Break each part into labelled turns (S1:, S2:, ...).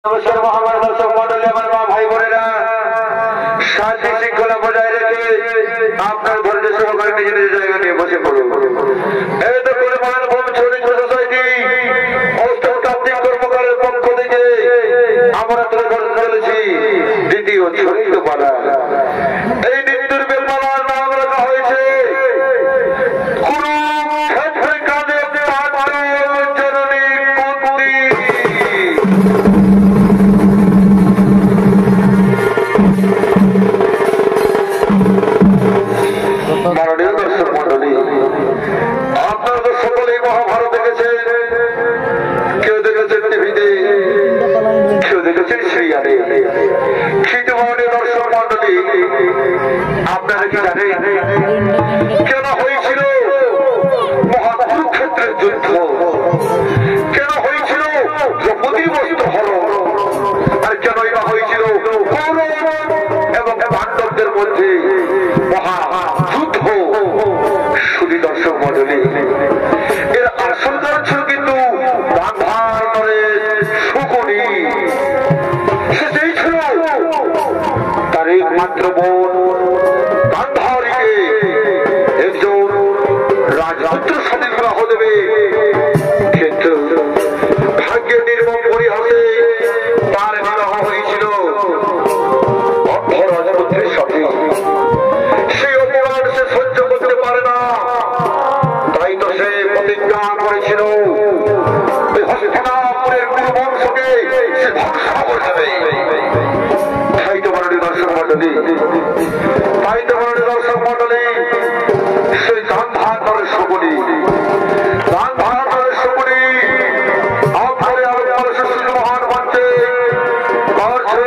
S1: নমস্কার মহামার দর্শক মন্ডলী, আমার মা ভাই বোনেরা, শান্তি শৃঙ্খলা বজায় রেখে আপনার ধৈর্য সহকারে নিজের নিজের জায়গা নিয়ে বসে পড়ুন। এই তো পরিমাণ শ্রমিক সোসাইটি অষ্টশতাব্দী কর্মকারের পক্ষ থেকে আমরা তুলে ধরতে চলেছি দ্বিতীয় ছন্দ পালা। এই নৃত্যের বেলমালার নাম রাখা হয়েছে কুরুক্ষেত্রে কাঁধে পাণ্ডব জননী কুন্তি। মাননীয় দর্শক মন্ডলী, আপনারা তো সকলেই মহাভারত দেখেছেন, কেউ দেখেছেন টিভিতে, কেউ দেখেছেন সিরিয়ালে। কিন্তু মাননীয় দর্শক মন্ডলী, আপনারা কি জানেন কেন হয়েছিল মহাকুরুক্ষেত্রের যুদ্ধ? কেন হয়েছিল দ্রৌপদী বস্ত্র হরণ? আর কেনই বা হয়েছিল কৌরব এবং পাণ্ডবদের মধ্যে মহাযুদ্ধ? শুধু দর্শক মন্ডলী, এর আসল কারণ ছিল কিন্তু গান্ধারের শকুনি। সে চেয়েছিল তার একমাত্র বোন গান্ধারীকে একজন রাজপুত্রের সাথে বিবাহ দেবে, কিন্তু ভাগ্যের নির্মম পরিহাসে তার বিবাহ হয়েছিল অর্ধ রাজপুত্রের সাথে। সেই অপমান সে সহ্য করতে পারে না, তাই তো সে প্রতিজ্ঞা করেছিল ওই হস্তিনাপুরের কুরুবংশকে সে ধ্বংস করে দেবে। তাই তো মাননীয় দর্শক মন্ডলী, সেই গান্ধারের শকুনি, গান্ধারের শকুনি আপনারে আলোচনা সুস্থ মহান মঞ্চে করছে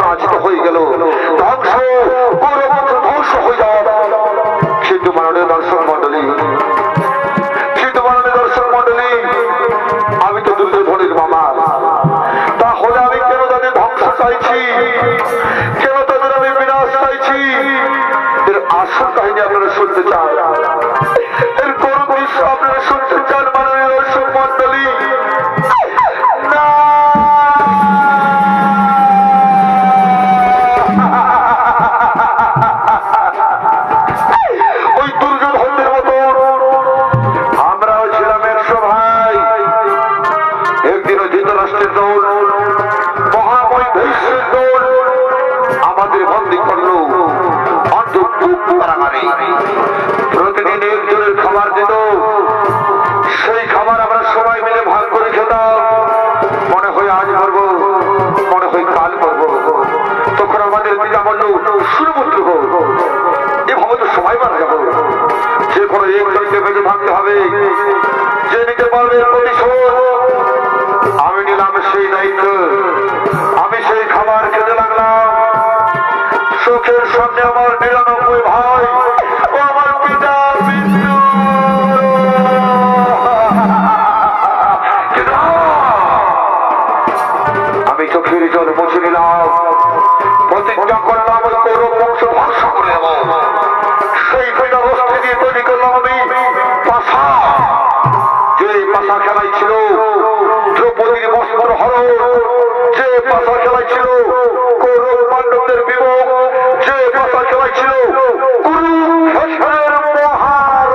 S1: কাজ তো হয়ে গেল, ধ্বংস কৌরববংশ ধ্বংস হয়ে যাওয়া। কিন্তু মাননীয় দর্শক মন্ডলী, কিন্তু মাননীয় দর্শক মন্ডলী, আমি তো দুর্যোধনের মামা, তাহলে আমি কেন তাদের ধ্বংস চাইছি, কেন তাদের আমি বিনাশ চাইছি? এর আসল কাহিনী আপনারা শুনতে চান, এর করুণ দৃশ্য আপনারা শুনতে চান মাননীয় দর্শক মন্ডলী? না, ওই দুর্যোধনের মতো আমরাও ছিলাম 100 ভাই। একদিনও ধৃতরাষ্ট্রের দল, মহাময় ভীষ্মের দল আমাদের বন্দী করলো অন্তর্ভুক্ত কারাগারে। প্রতিদিন একজনের খাবার দিত, সেই খাবার আমরা সবাই মিলে ভাগ করে খেতাম। মনে হয় আজ করবো, মনে হয় কাল করবো। তখন আমাদের পিতা বলল, শুরুপুত্র হোক, এভাবে তো সময় মারা যাবো, যে কোনো একজনকে বেঁচে থাকতে হবে, যে নিতে পারবে প্রতিশোধ। আমি নিলাম সেই দায়িত্ব, আমি সেই খাবার খেতে লাগলাম। চোখের সামনে আমার 99 ভাই ও আমার পিতা বিন্দু, আমি চোখের জল মুছে নিলাম, প্রতিজ্ঞা করলাম ওই কৌরব বংশ ধ্বংস করে দেব। সেই পিতা বস্তু দিয়ে তৈরি করলাম আমি পাশা, যে পাশা খেলাই ছিল দ্রৌপদীর বস্ত্র হরণ, যে পাশা খেলাই ছিল কৌরব পাণ্ডবদের বিমুখ, যে পাশা খেলাই ছিল কুরুক্ষেত্রের মহারণ।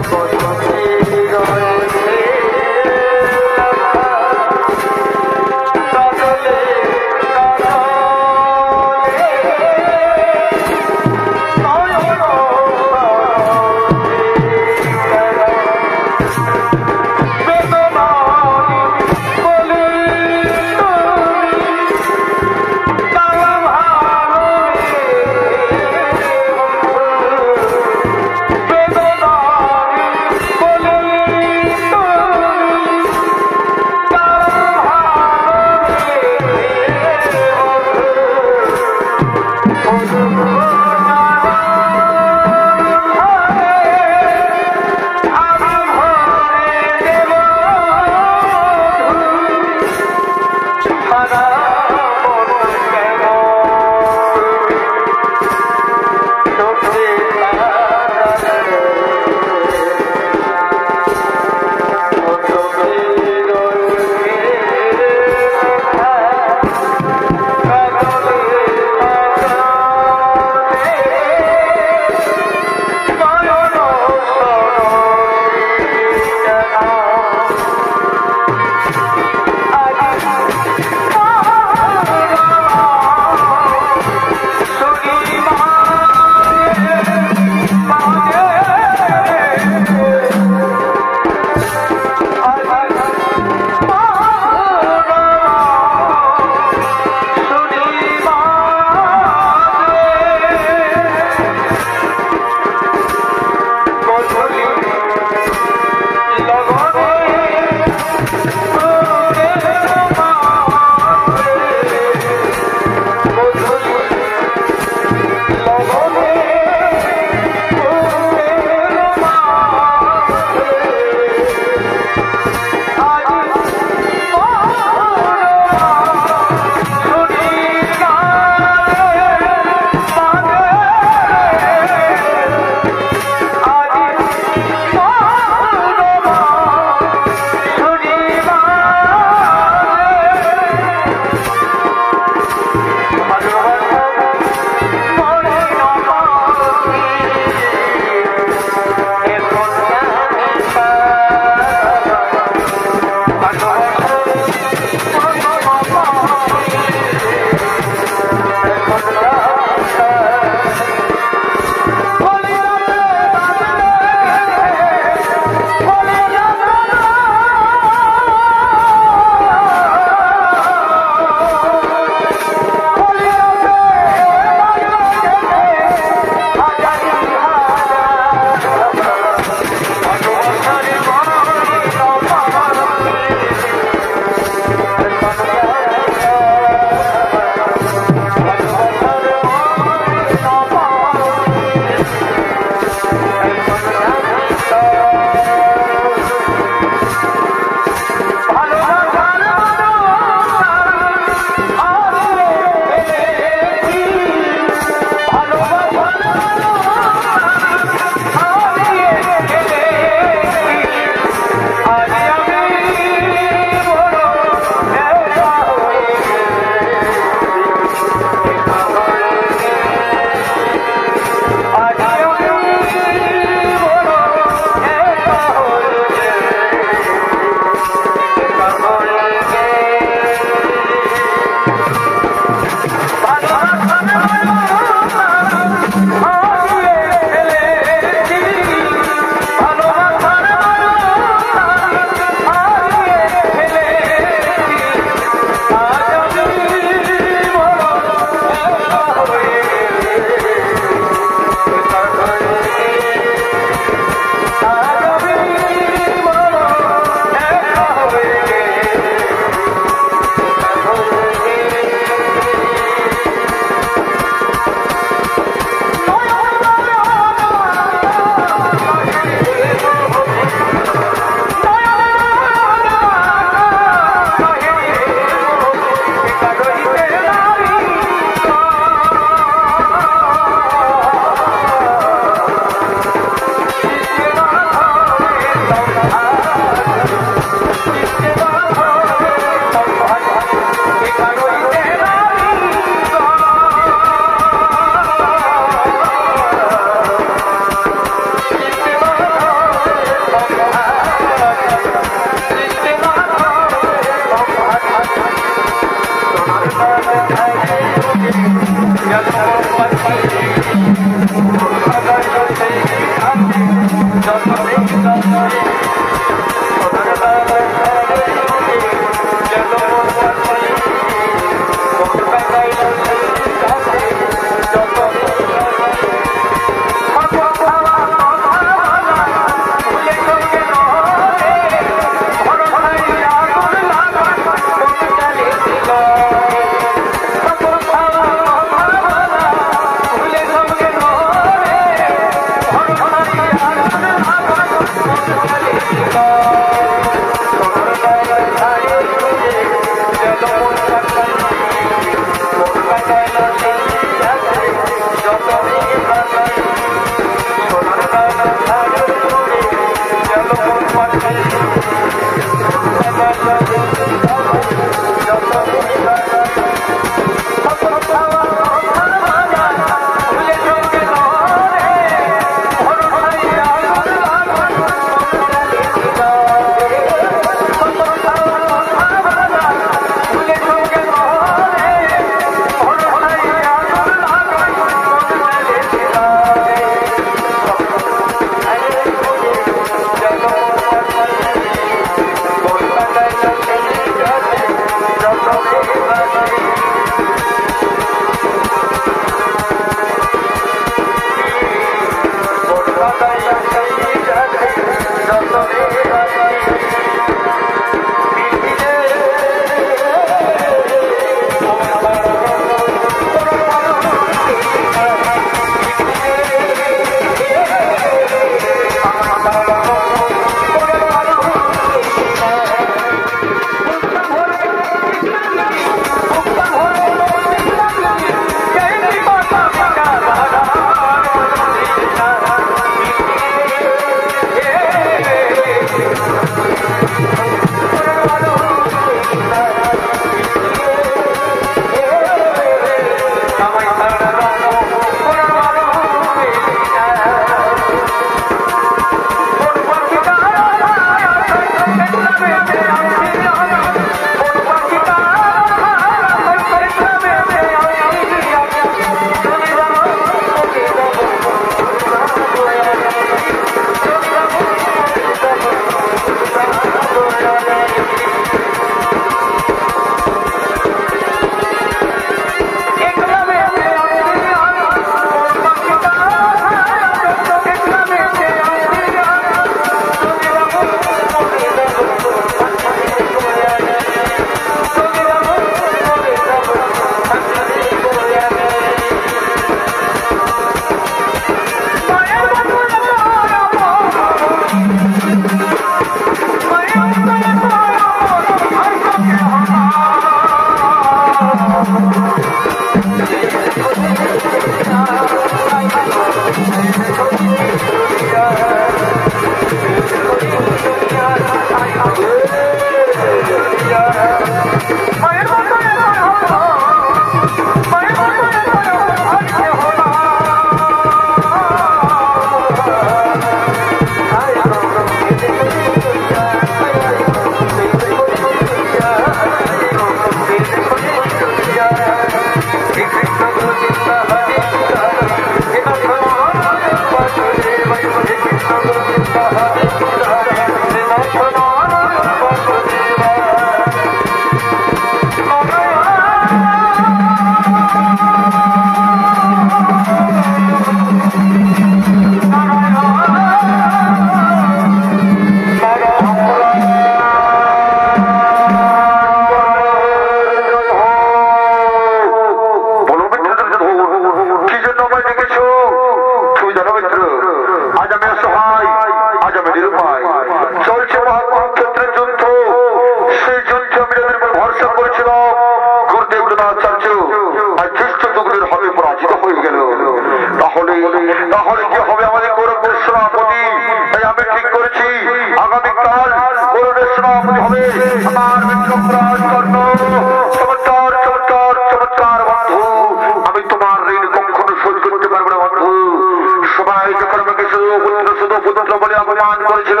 S1: অপমান করেছিল,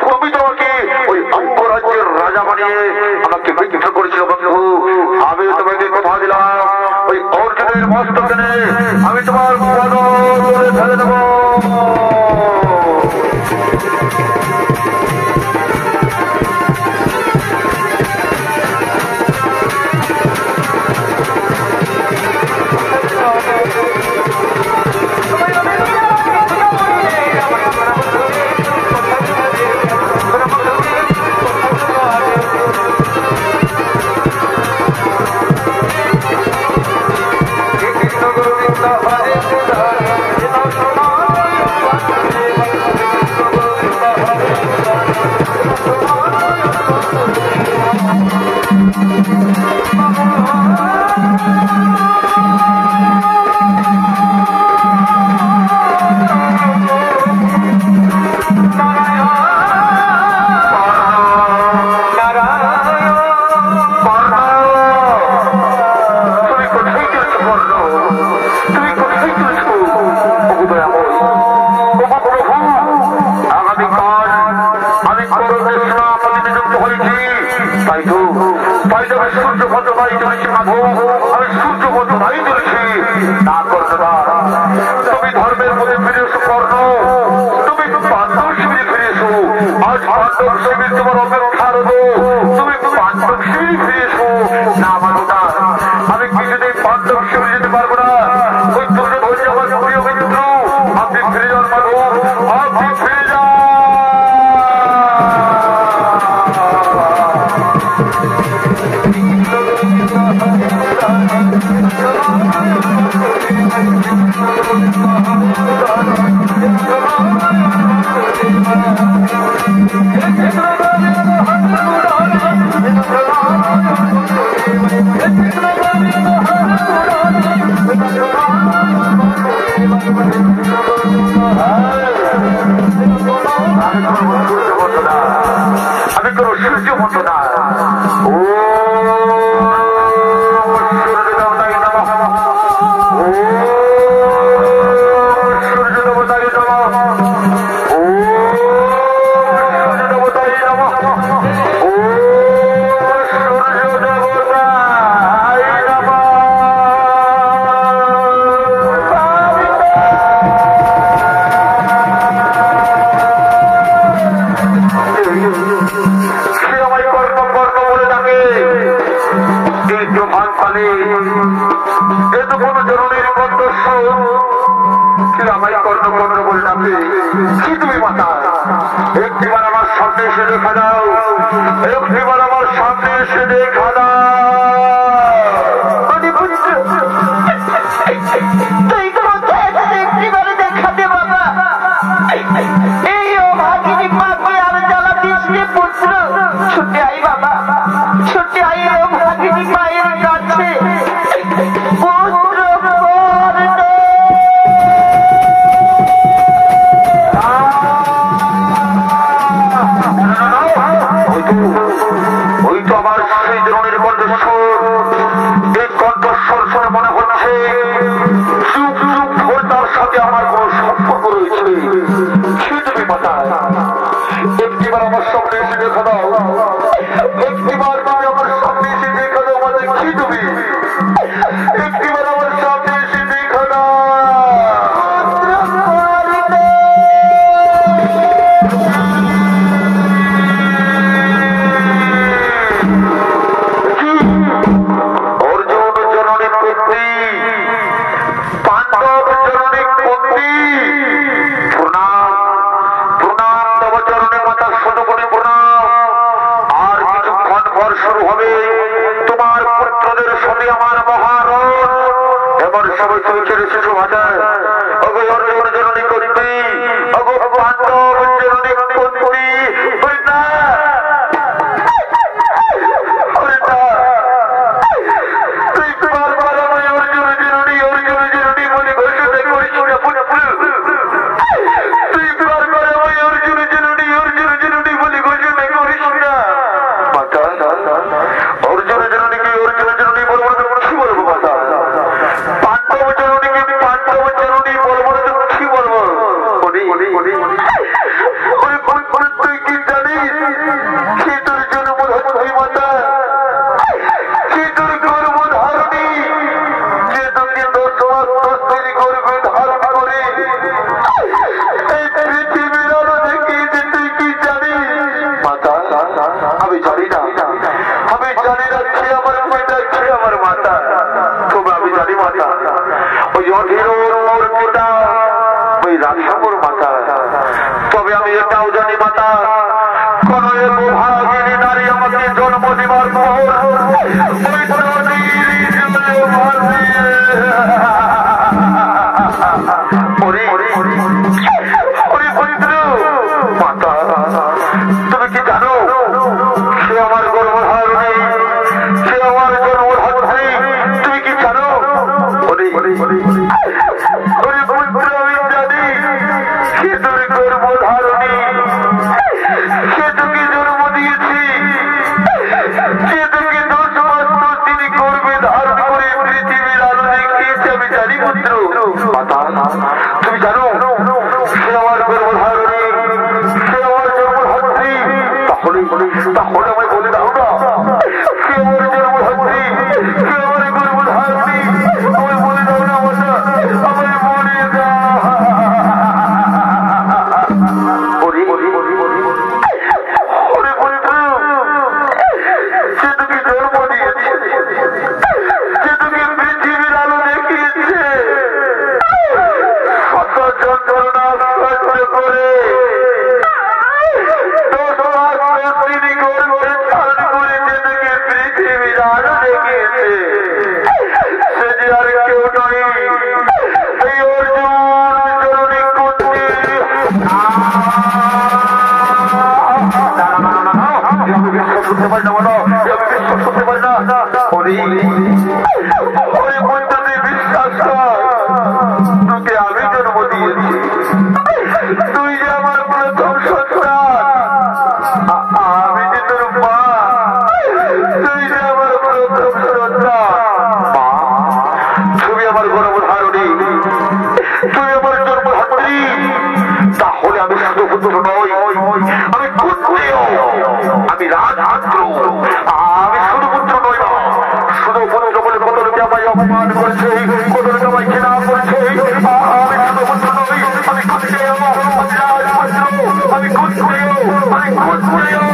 S1: তুমি তোমাকে ওই অঙ্গরাজ্যের রাজা বানিয়ে আমাকে বিদ্রোহ করেছিল বন্ধু। আমি তোমাকে কথা দিলাম ওই অর্জুনের মস্তক এনে আমি তোমার পদে ফেলে দেব। তুমি ধর্মের মধ্যে ফিরে এসো কর্ণ, তুমি পাণ্ডব শিবিরে ফিরে এসো। আজ পাণ্ডব শিবির তোমার অপেক্ষা রব, তুমি পাণ্ডব শিবিরে ফিরে এসো। না মানবতা, আমি কিছুতেই পাণ্ডব শিবিরে যেতে পারবো না। ওই দুর্যোগ হয়ে আমার প্রিয় মিত্র, আপনি ফিরে যান মানব, আপনি ফিরে যান। আমি কোনো সূর্য মতো না। ও একটিবার আমার সামনে এসে দেখা দাও, একটিবার আমার সামনে এসে দেখা দাও।
S2: তুই তো একটিবারে দেখাতে বাবা, এই অভাগিনী মাকে আর জ্বালা দিসনি পুত্র। ছুটে আই বাবা, ছুটে আই অভাগিনী মায়ের কাছে। পুত্র
S1: ওই তো আমার সেই দ্রোণের কণ্ঠস্বর, এই কণ্ঠস্বর শুনে মনে হচ্ছে চুপ চুপ হয়ে তার সাথে আমার কোন সম্পর্ক রয়েছে। সে তুমি মাতা, একটিবার আমার সামনে এসে দেখা দাও, একটিবার তুমি আমার সামনে এসে দেখা দাও। মানে কি তুমি একটিবার আমার সামনে এসে দেখা দাও। শুরু হবে তোমার পুত্রদের সাথে আমার মহারণ। এবার সবাই চলছে শিশু ভাষা অর্জুন জননী কর্মী, পাণ্ডব জননী কর্মী। তুই বারবার আমি অর্জুন জননী বলে ঘোষণা করিস না পুত্র। তুই বারবার আমি অর্জুন জননী বলে ঘোষণা করিস না। অর্জুন জননীকে অর্জুন জননী বলবো না, কি বলবো মাতা? পাণ্ডব জননীকে পাণ্ডব জননী বলবো না, কি মাতা, ওই অধীর মোর পিতা, ওই রাধাপুর মাতা। তবে আমি এটাও জানি মাতা, কোন ভাগিনী নারী আমাকে জন্ম দিবার পর মাতা, তুমি কি জানো সে আমার গর্ভধারণী, সে আমার জন্মধাত্রী? তুমি কি জানো? আমি জানি সে তোর গর্ভধারণী, সে তোকে জন্ম দিয়েছি, সে তোকে 10 বছর তিনি গর্ভে ধারণ করে পৃথিবীর আলো দেখিয়েছে। আমি জানি পুত্র। মাতা, তুমি জানো সে আমার গর্ভধারণী, সে আমার জন্মধাত্রী? তাহলে আমায় বলে দাও না, সে আমার জন্মধাত্রী, সে আমার গর্ভধারণী? আমায় বলে দাও না মাতা, আমায় বলে দাও। সে তোকে জন্ম দিয়েছে, সে তোকে পৃথিবীর আলো দেখিয়েছে, কত যন্ত্রণা সহ্য করে তিনি গর্ভে ধারণ করেছে, তোকে পৃথিবীর আলো দেখিয়েছে। সে যে আর কেউ নয়, এই অর্জুন জননী কুন্তি। আমি বিশ্বাস করতে পারি না, বলো আমি বিশ্বাস করতে পারি না। বিশ্বাস কর, তোকে আমি জন্ম দিয়েছি, তুই যে আমার প্রথম সন্তান, আমি যে তোর মা, তুই যে আমার প্রথম সন্তান। মা, তুমি আমার গর্ভধারণী, তুই আমার জন্মধাত্রী। তাহলে আমি শুধু পুত্র নই, আমি পুত্রেও, আমি রাজপুত্র। আমি শুধু পুত্র নই না, শুধু পুত্র বলে কত লোকে আমায় অপমান করেছে, কত লোকে আমায় ঘৃণা করেছে। আমি শুধু পুত্র নই, আমি পুত্রেও, আমি রাজপুত্র, আমি পুত্রেও, আমি পুত্রেও।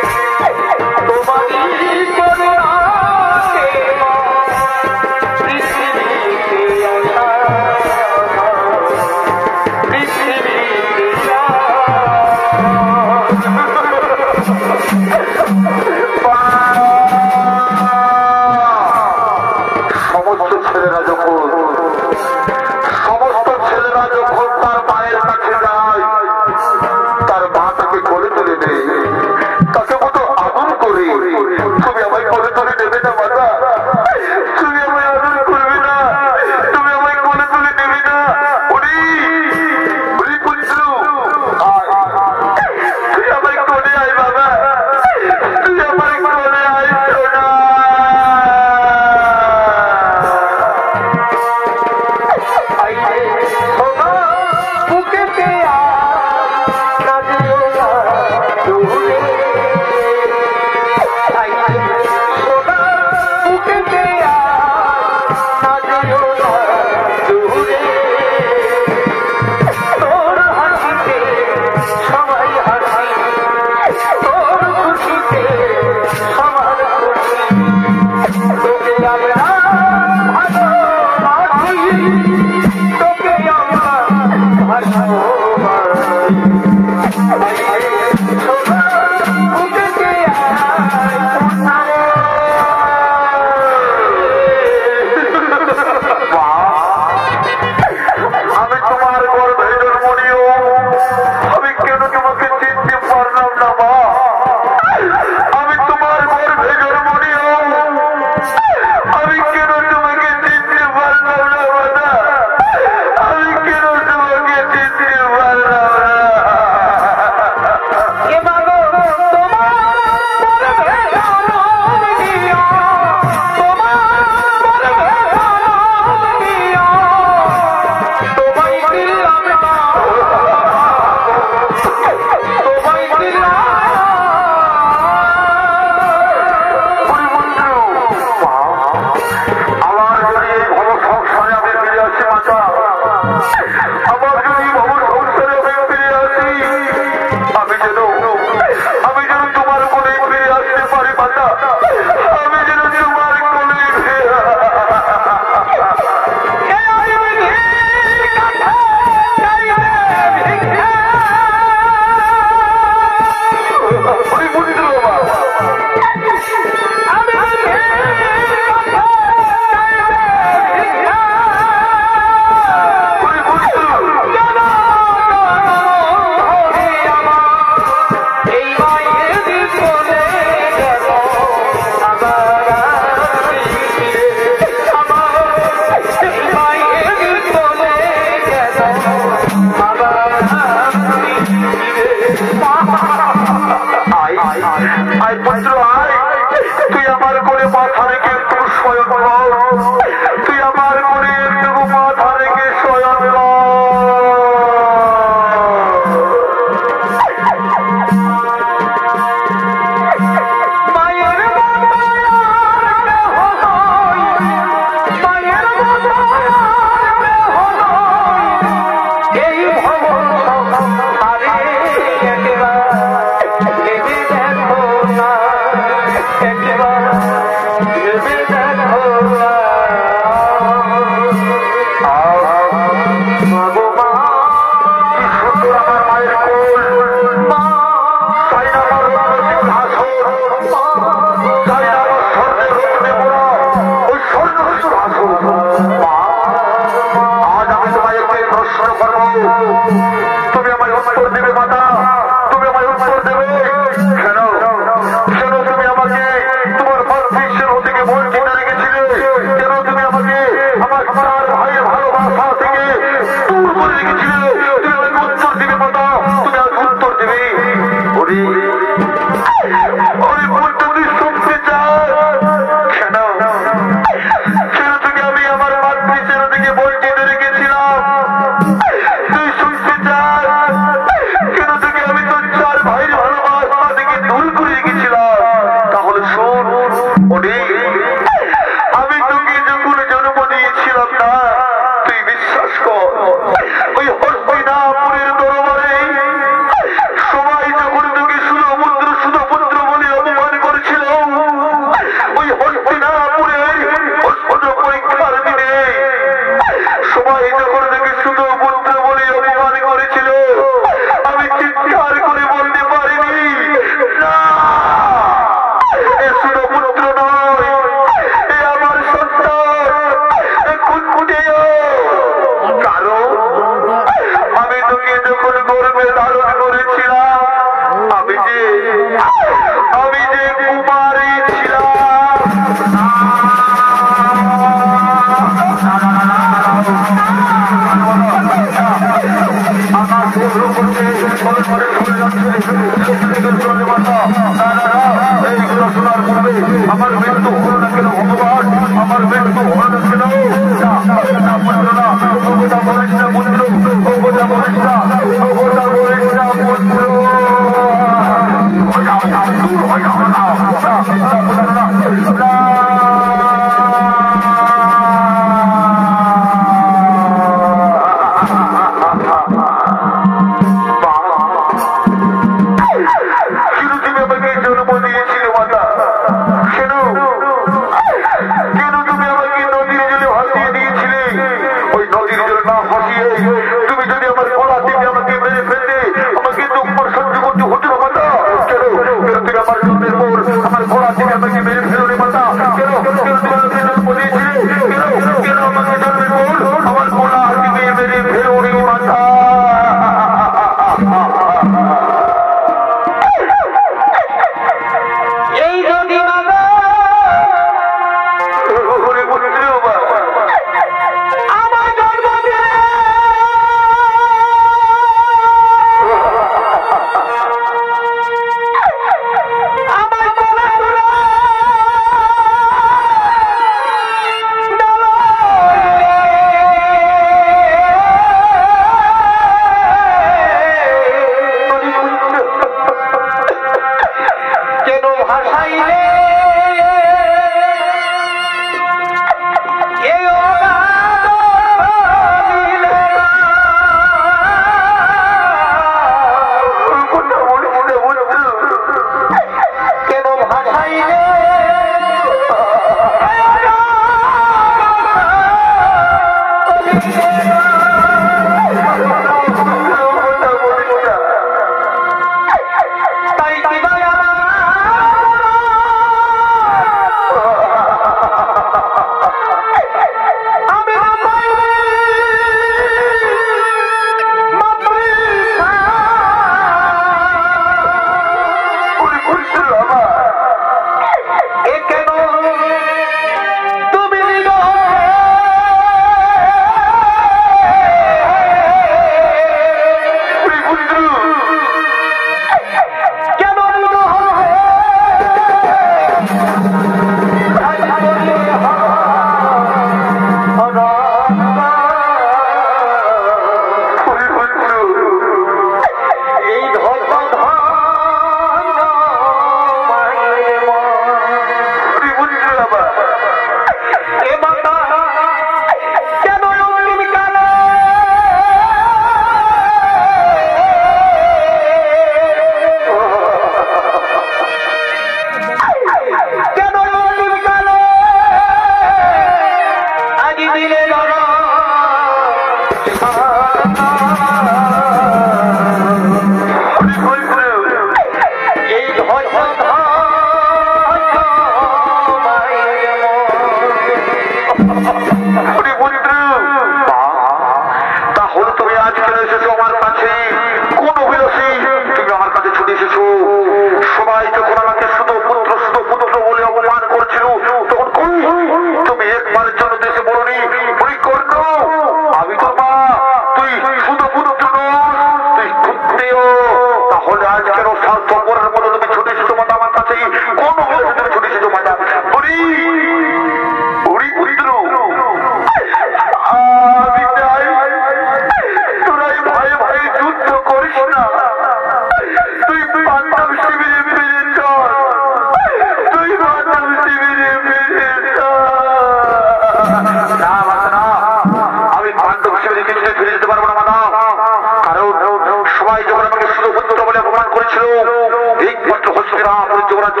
S1: শ্রীরাম যুবরাজ্য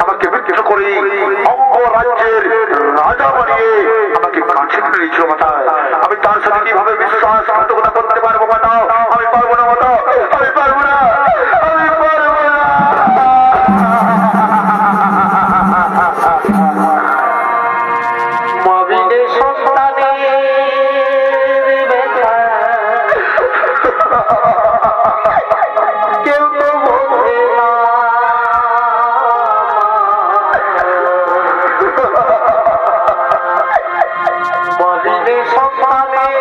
S1: আমাকে মৃত্যু করে অঙ্গ রাজ্যের রাজা বানিয়ে আমাকে কাছে নিয়েছিল মাথায়। আমি তার সাথে কিভাবে বিশ্বাসঘাতকতা করতে পারবো মাতা? আমি পারবো না মাতা, আমি পারবো না, আমি পারবো না।
S2: মবিনের সন্তানের ব্যথা কেউ তো বোঝে না। মবিনের সন্তানের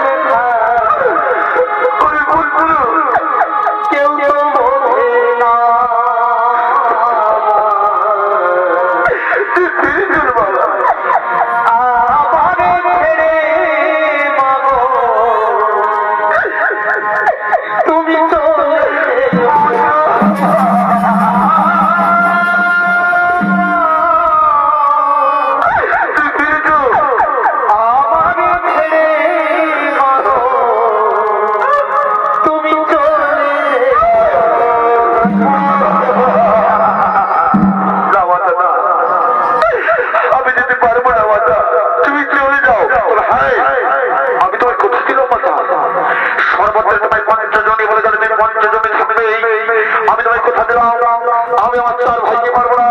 S2: ব্যথা কেউ তো বোঝে না। আমারে ছেড়ে মাগো তুমি চলে আমারে ছেড়ে মাগো তুমি চলে
S1: আমি যেতে পারবো না মাতা, তুমি চলে যাও। আমি তোমার কথা দিলাম মাতা, সর্বত্র তোমায় পঞ্চজনী বলে গেলে তুমি পঞ্চজনী থাকবে। আমি তোমায় কথা দিলাম, আমি আমার চার ভাইকে পারবো না।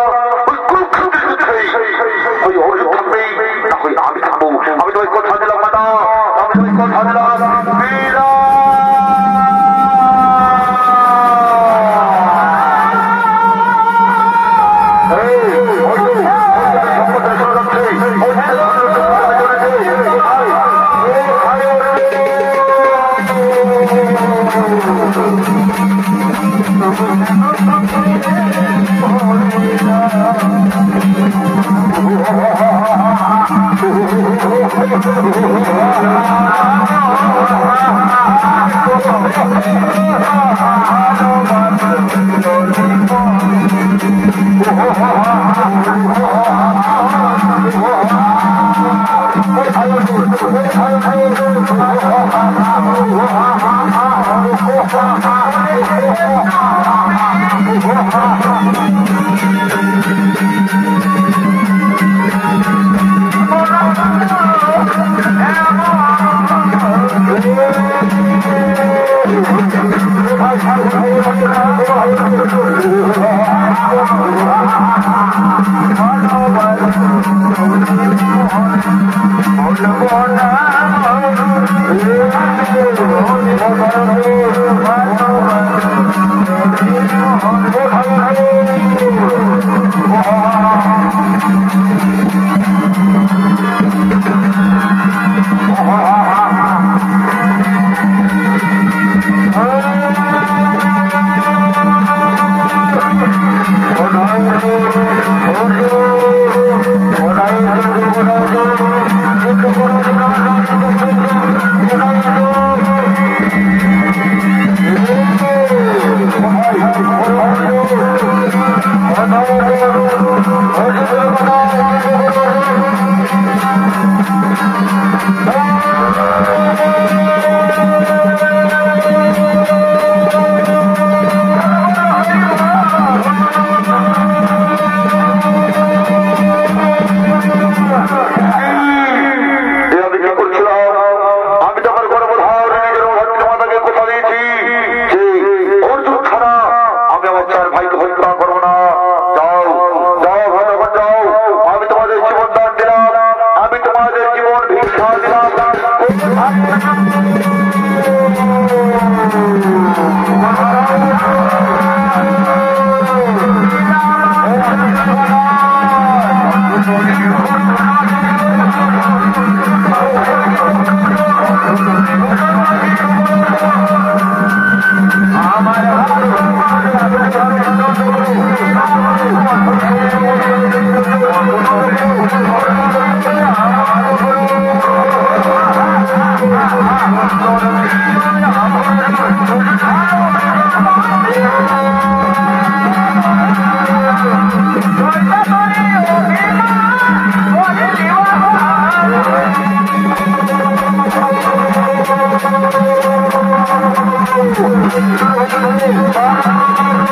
S1: ওই কুরুক্ষেত্রের যুদ্ধে ওই অর্জুন থাকবে, না হয় আমি থাকবো। আমি তোমায় কথা দিলাম মাতা, আমি তোমায় কথা দিলাম।
S2: Thank you.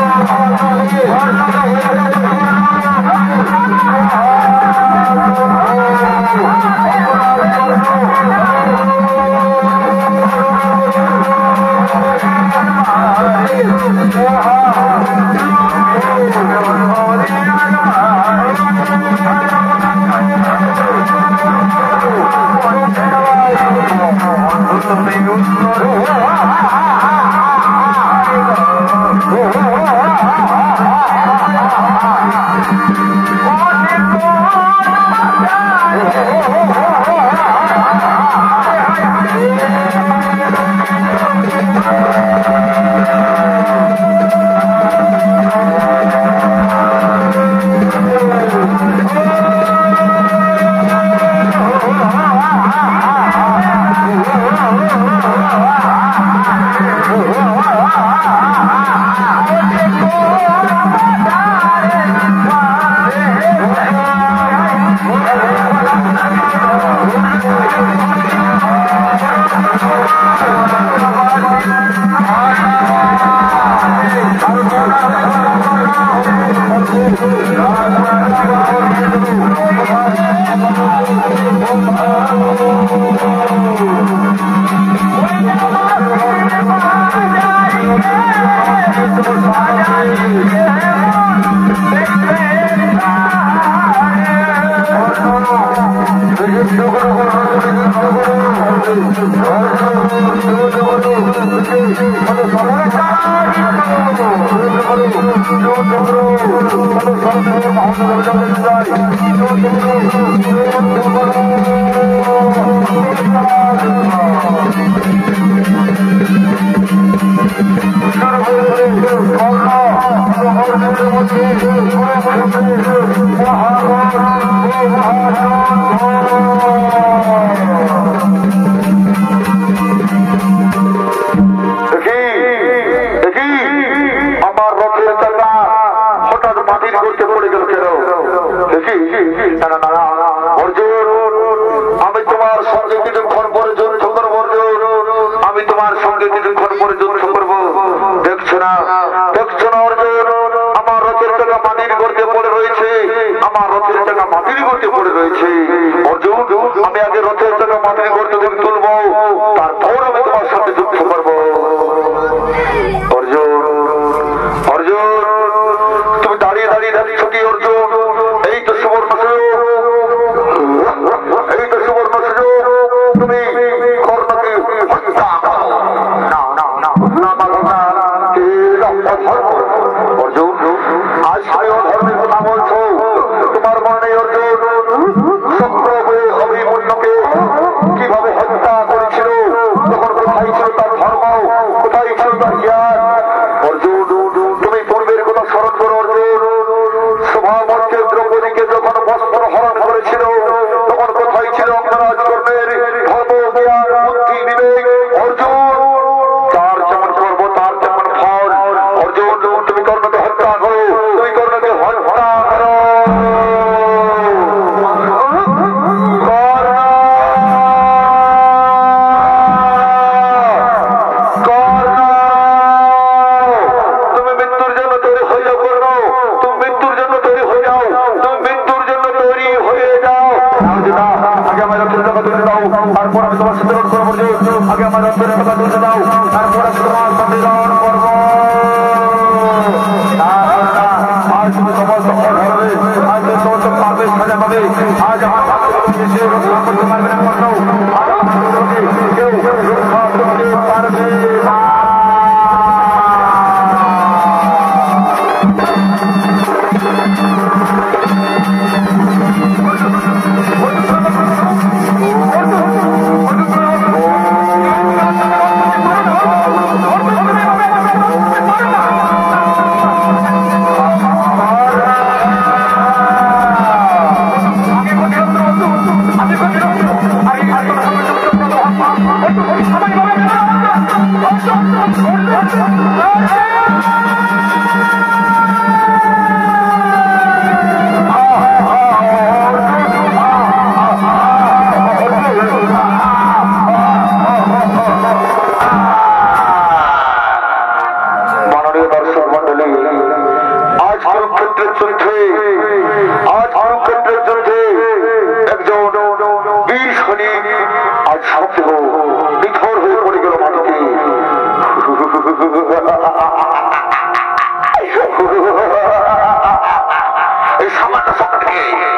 S1: থেকে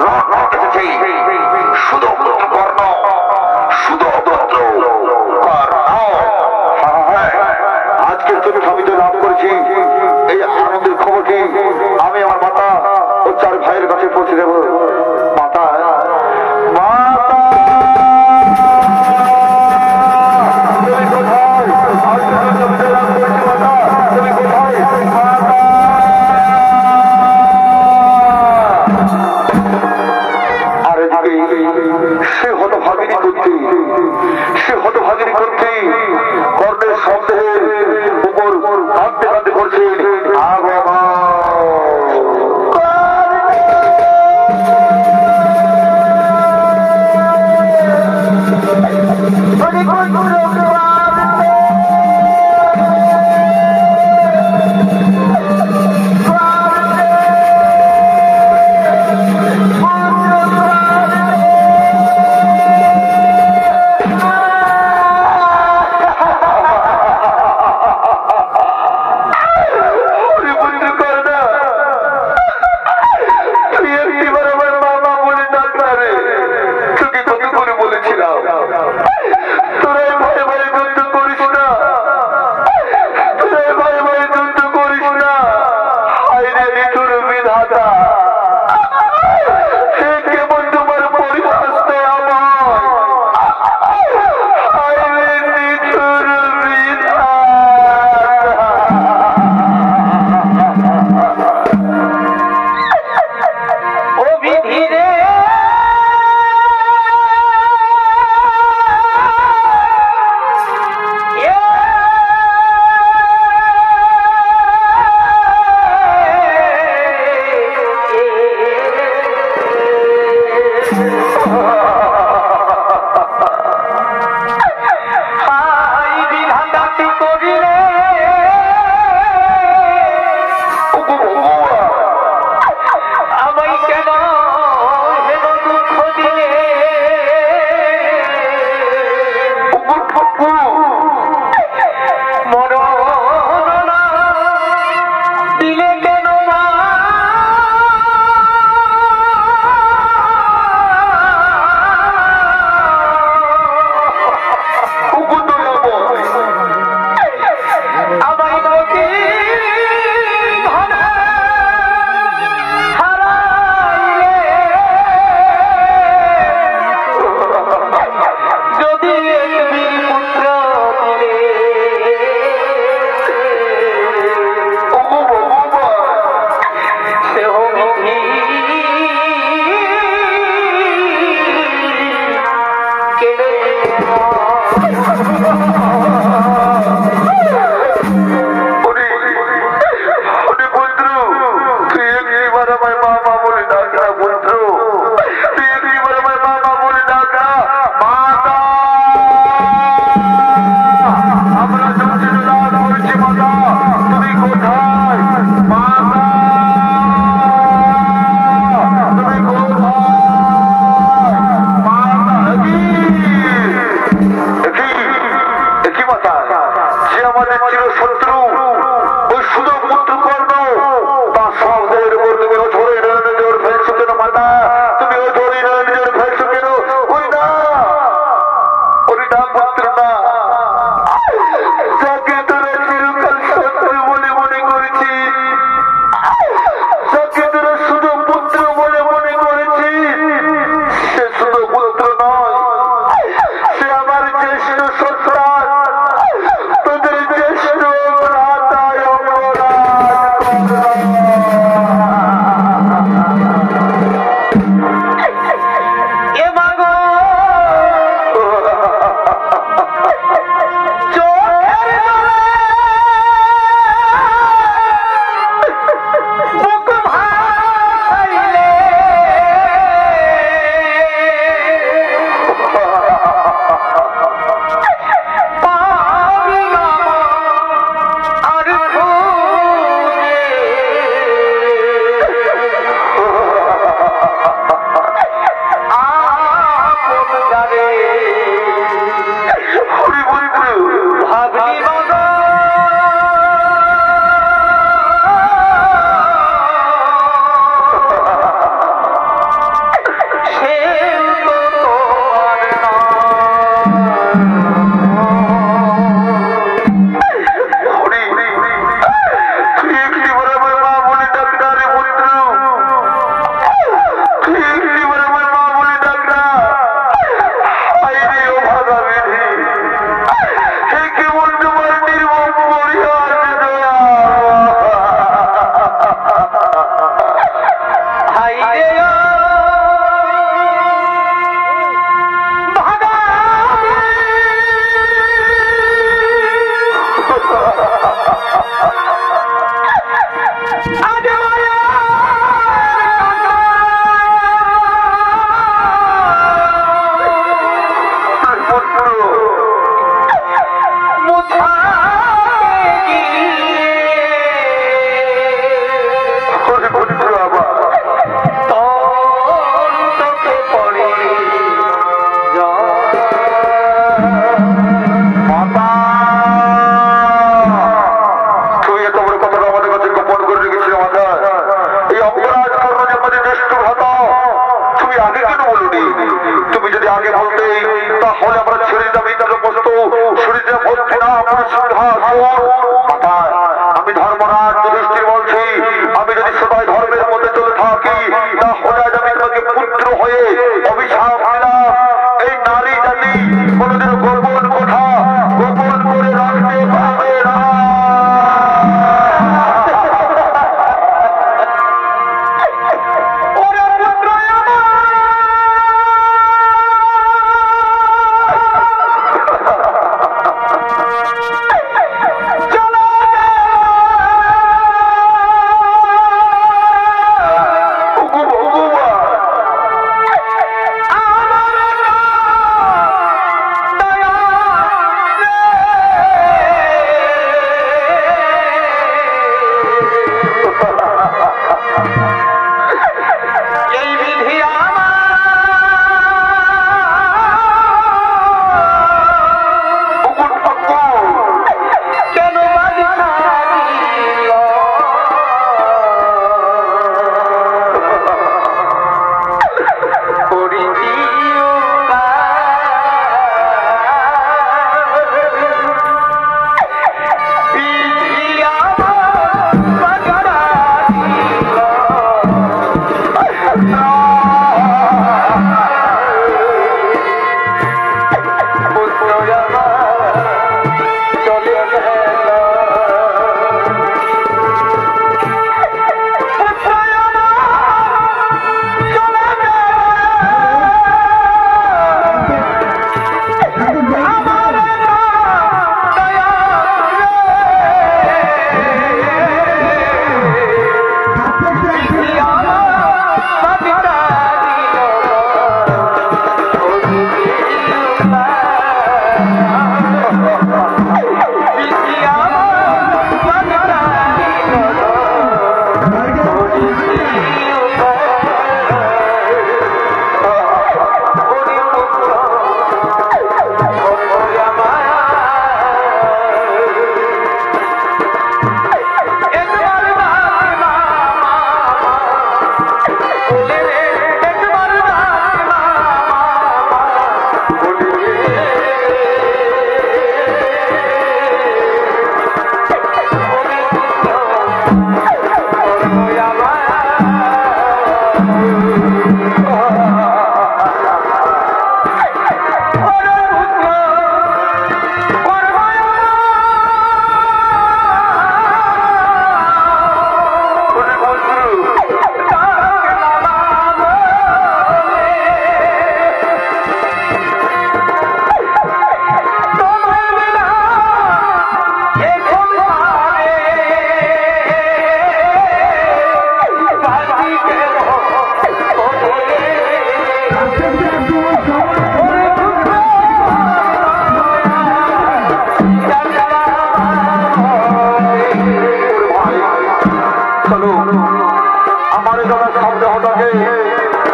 S1: রড এসেছে শুধু কর্ণ শুধু আজকের জন্য আমি তো লাভ করেছি এই আনন্দের খবরকে আমি আমার মাতা ও চার ভাইয়ের কাছে পৌঁছে দেব। মাতা মাতা তুমি কোথায়? তুমি কোথায়? আরে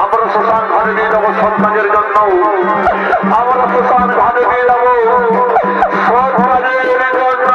S1: আমরা শ্মশান ঘরে নিয়ে যাবো সৎকাজের জন্য, আমরা শ্মশান ঘরে নিয়ে যাবো সৎকাজের জন্য।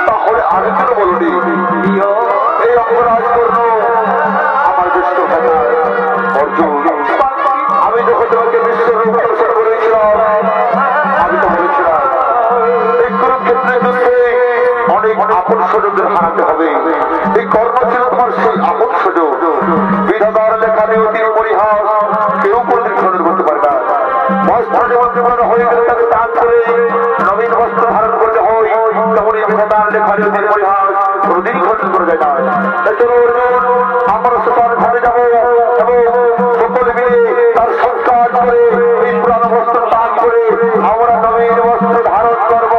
S1: তাহলে আগে কেন বলনি এই অপরাধ করল আমার দুষ্ট ভাই অর্জুন? আমি যখন তোমাকে বিশ্বরূপ দর্শন করেছিলাম আমি তো বলেছিলাম এই কুরুক্ষেত্রের যুদ্ধে অনেক আকর্ষণদের হারাতে হবে। এই কর্ম ছিল তোমার সেই আকর্ষণ। বিধাতার লেখা নিয়তির পরিহাস কেউ কোনদিন খণ্ডন করতে পারে না। বস্ত্র যেমন জীবন হয়ে গেলে তাকে দান করে নবীন বস্ত্র ধারণ করতে হয়, তেমন এই বিধাতার লেখা নিয়তির পরিহাস কোনদিনই খণ্ডন করা যায় না। চলো আমরা শ্মশান ঘাটে যাবো এবং সকলে মিলে তার সংস্কার করে এই পুরানো বস্ত্র দান করে আমরা নবীন বস্ত্র ধারণ করবো।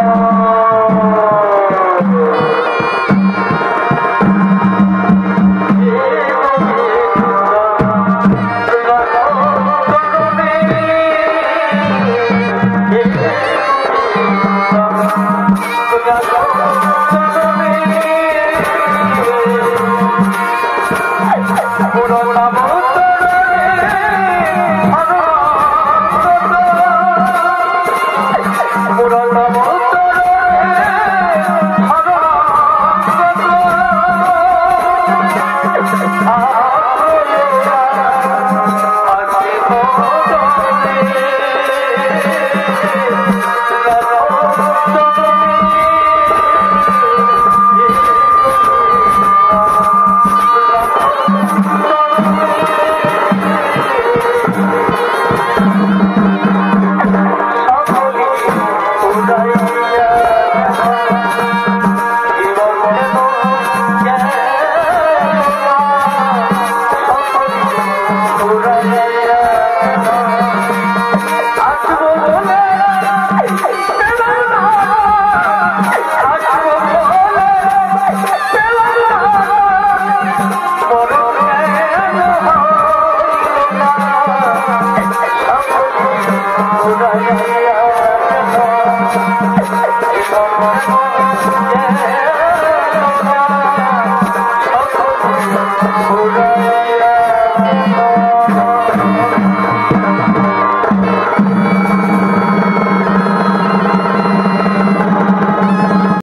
S2: Yeah.